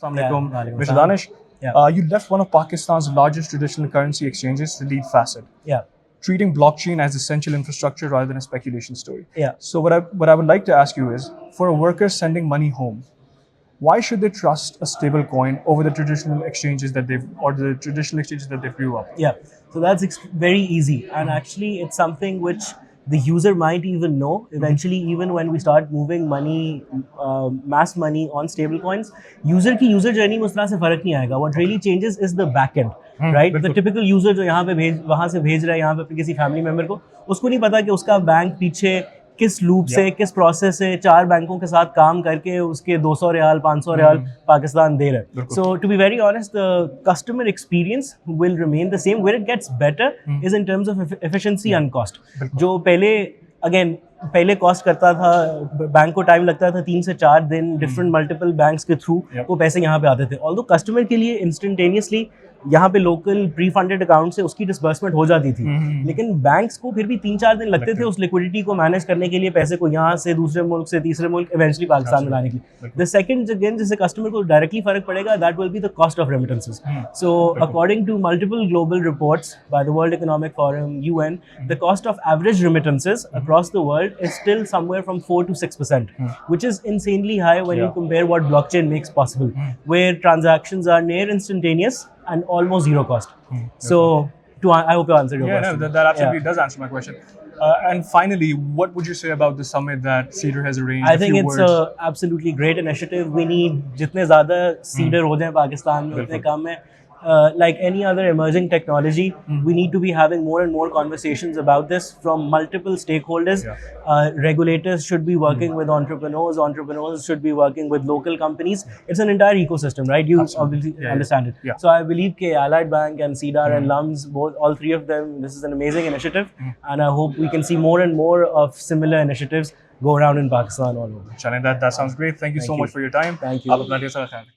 Assalamualaikum, Walaikum Mr. assalam. Danish. Yeah. You left one of Pakistan's largest traditional currency exchanges to lead Facet, Yeah. treating blockchain as essential infrastructure rather than a speculation story. Yeah. So what I would like to ask you is, for a worker sending money home, why should they trust a stable coin over the traditional exchanges that they grew up? Yeah, so that's very easy, and actually, it's something which the user might even know eventually. Even when we start moving money, mass money on stable coins, user journey में उस तरह से फर्क नहीं आएगा. What really changes is the back end, right? The typical user जो यहाँ पे वहाँ से भेज रहा है यहाँ पे अपने किसी फैमिली मेंबर को, उसको नहीं पता कि उसका बैंक पीछे किस लूप से, किस प्रोसेस से 4 बैंकों के साथ काम करके उसके 200 रियाल 500 रियाल पाकिस्तान दे रहे हैं. So to be very honest, the customer experience will remain the same. Where it gets better is in terms of efficiency and cost. जो पहले कॉस्ट करता था, बैंक को टाइम लगता था 3 से 4 दिन डिफरेंट मल्टीपल बैंक्स के थ्रू वो पैसे यहाँ पे आते थे. ऑल्दो कस्टमर के लिए इंस्टेंटेनियसली यहाँ पे लोकल प्री फंडेड अकाउंट से उसकी डिसबर्समेंट हो जाती थी, लेकिन बैंक्स को फिर भी 3-4 दिन लगते थे उस लिक्विडिटी को मैनेज करने के लिए, पैसे को यहाँ से दूसरे मुल्क से तीसरे मुल्क इवेंचुअली पाकिस्तान में लाने के लिए. द सेकंड अगेन जिससे कस्टमर को डायरेक्टली फर्क पड़ेगा, that will be the cost of remittances. So according to multiple global reports by the World Economic Forum UN, the cost of average remittances across the world is still somewhere from 4 to 6%, which is insanely high when you compare what blockchain makes possible, where transactions are near instantaneous and almost zero cost. So, I hope you answered your question. No, that absolutely does answer my question. And finally, what would you say about the summit that Cedar has arranged? I think it's an absolutely great initiative. We need जितने ज़्यादा Cedar हो जाए पाकिस्तान में उतने कम है. Like any other emerging technology, we need to be having more and more conversations about this from multiple stakeholders. Regulators should be working with entrepreneurs should be working with local companies. It's an entire ecosystem, right? You obviously understand it. So I believe Allied Bank and Cedar and LUMS, all three of them, this is an amazing initiative, and I hope we can see more and more of similar initiatives go around in Pakistan all over. Chale, that sounds great. Thank you so much for your time. Thank you. आप अपना ढेर सारा ख्याल रखें.